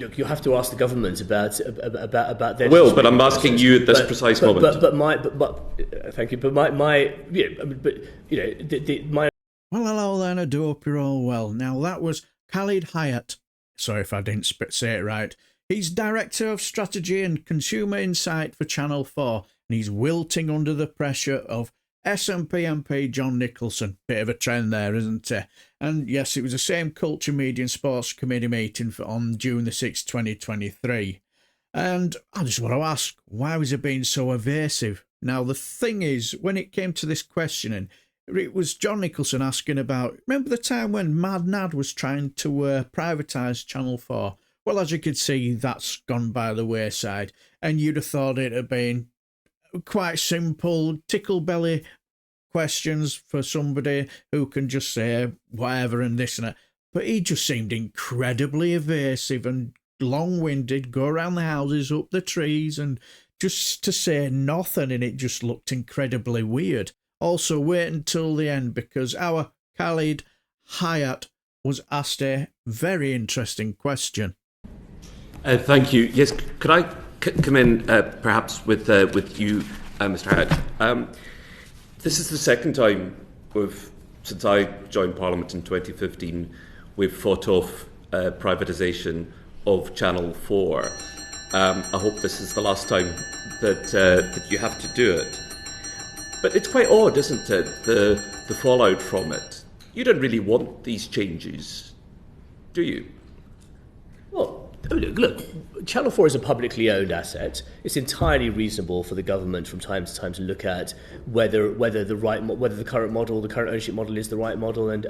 Look, you have to ask the government about their. Will, but I'm asking you at this precise moment. Thank you. But my my. Well, hello then. I do hope you're all well. Now that was Khalid Hayat. Sorry if I didn't say it right. He's Director of Strategy and Consumer Insight for Channel 4, and he's wilting under the pressure of SNP MP John Nicholson. Bit of a trend there, isn't it? And yes, it was the same Culture, Media and Sports Committee meeting on June the 6th, 2023. And I just want to ask, why was it being so evasive? Now, the thing is, when it came to this questioning, it was John Nicholson asking about, remember the time when Mad Nad was trying to privatise Channel 4? Well, as you could see, that's gone by the wayside. And you'd have thought it had been quite simple, tickle belly questions for somebody who can just say whatever and this and that. But he just seemed incredibly evasive and long-winded, go around the houses, up the trees, and just to say nothing, and it just looked incredibly weird. Also, wait until the end, because our Khalid Hayat was asked a very interesting question. Thank you. Yes, could I come in perhaps with you, Mr. Hayat? This is the second time since I joined Parliament in 2015, we've fought off privatisation of Channel 4. I hope this is the last time that you have to do it. But it's quite odd, isn't it, the fallout from it? You don't really want these changes, do you? Well, look, Channel 4 is a publicly owned asset. It's entirely reasonable for the government from time to time to look at whether the current model, the current ownership model, is the right model, and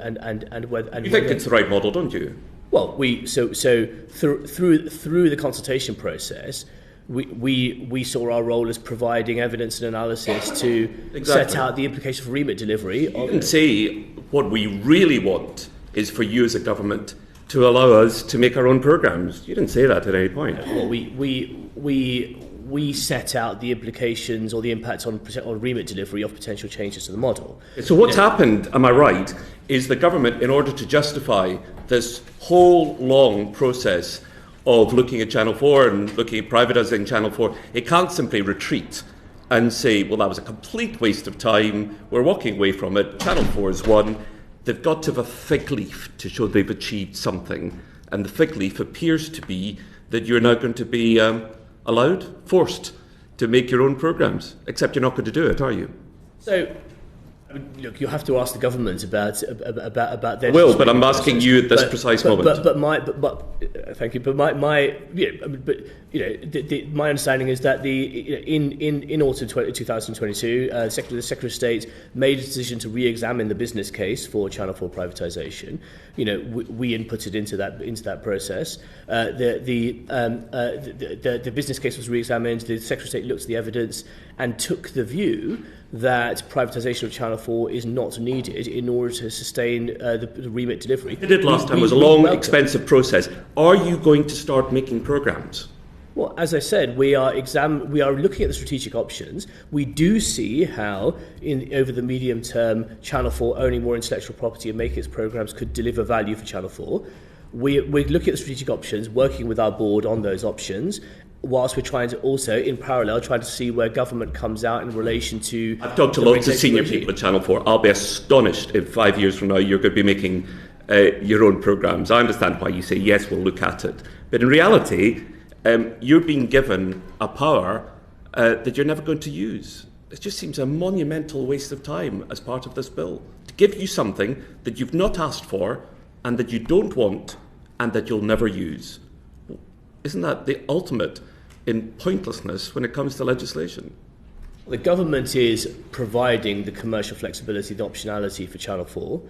whether. You think it's the right model, don't you? Well, through the consultation process, we saw our role as providing evidence and analysis to set out the implications for remit delivery. You didn't say what we really want is for you as a government to allow us to make our own programmes. You didn't say that at any point. Well, we set out the implications or the impact on remit delivery of potential changes to the model. So what's happened, am I right, is the government, in order to justify this whole long process of looking at Channel 4 and looking at privatising Channel 4, it can't simply retreat and say, well, that was a complete waste of time, we're walking away from it, Channel 4 is one. They've got to have a fig leaf to show they've achieved something. And the fig leaf appears to be that you're now going to be forced to make your own programmes, except you're not going to do it, are you? So, look, you have to ask the government about their. Will, but I'm asking you at this precise moment. Thank you. But my understanding is that in autumn 2022, the Secretary of State made a decision to re-examine the business case for Channel 4 privatisation. We inputted into that process. The business case was re-examined. The Secretary of State looked at the evidence and took the view that privatisation of Channel 4 is not needed in order to sustain the remit delivery. It did last time. It was a long, expensive process. Are you going to start making programmes? Well, as I said, we are looking at the strategic options. We do see how, over the medium term, Channel 4 owning more intellectual property and making its programmes could deliver value for Channel 4. We're looking at the strategic options, working with our board on those options, whilst we're trying to also, in parallel, try to see where government comes out in relation to. I've talked to lots of senior people at Channel 4. I'll be astonished if 5 years from now you're going to be making your own programmes. I understand why you say, yes, we'll look at it. But in reality, you're being given a power that you're never going to use. It just seems a monumental waste of time as part of this bill. To give you something that you've not asked for and that you don't want and that you'll never use. Isn't that the ultimate in pointlessness when it comes to legislation? The government is providing the commercial flexibility, the optionality for Channel 4.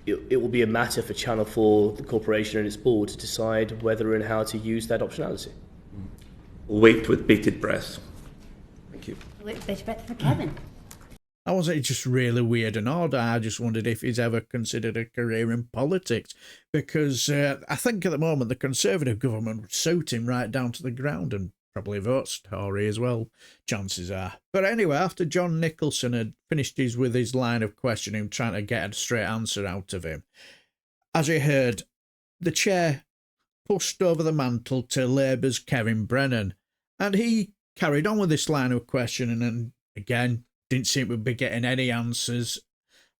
It will be a matter for Channel 4, the corporation and its board, to decide whether and how to use that optionality. We'll wait with bated breath. Thank you. Wait with bated breath for Kevin. I wasn't just really weird and odd. I just wondered if he's ever considered a career in politics, because I think at the moment the Conservative government would suit him right down to the ground and probably vote Tory as well, chances are. But anyway, after John Nicholson had finished with his line of questioning, trying to get a straight answer out of him, as you heard, the chair pushed over the mantle to Labour's Kevin Brennan. And he carried on with this line of questioning and, again, didn't seem to be getting any answers.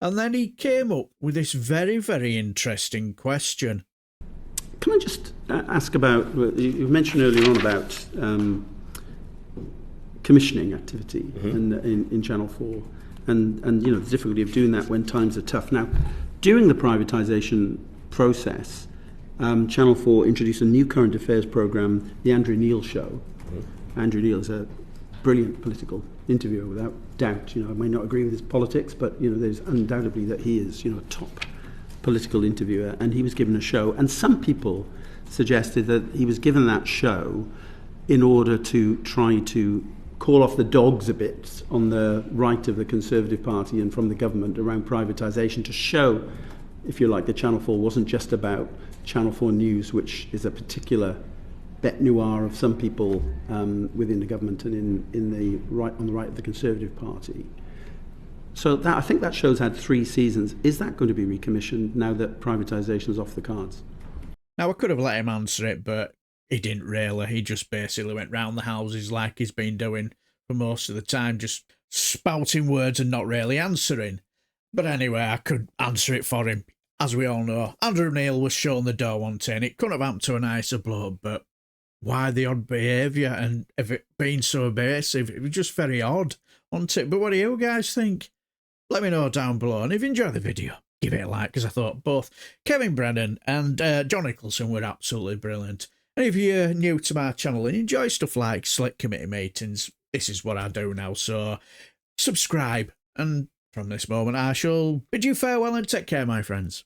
And then he came up with this very, very interesting question. Can I just ask about, you mentioned earlier on about commissioning activity in Channel 4 and the difficulty of doing that when times are tough. Now, during the privatisation process, Channel 4 introduced a new current affairs programme, The Andrew Neil Show. Andrew Neil is a brilliant political interviewer, without doubt. I may not agree with his politics, but there's undoubtedly that he is a top political interviewer, and he was given a show. And some people suggested that he was given that show in order to try to call off the dogs a bit on the right of the Conservative Party and from the government around privatisation, to show, if you like, that Channel 4 wasn't just about Channel 4 News, which is a particular bête noire of some people within the government and in the right, on the right of the Conservative Party. So I think that show's had 3 seasons. Is that going to be recommissioned now that privatisation is off the cards? Now, I could have let him answer it, but he didn't really. He just basically went round the houses like he's been doing for most of the time, just spouting words and not really answering. But anyway, I could answer it for him. As we all know, Andrew Neil was shown the door one day, and it couldn't have happened to a nicer bloke, but why the odd behaviour, and if it being so evasive, it was just very odd, wasn't it? But what do you guys think? Let me know down below, and if you enjoyed the video, give it a like, because I thought both Kevin Brennan and John Nicolson were absolutely brilliant. And if you're new to my channel and enjoy stuff like Select Committee meetings, this is what I do now, so subscribe. And from this moment, I shall bid you farewell and take care, my friends.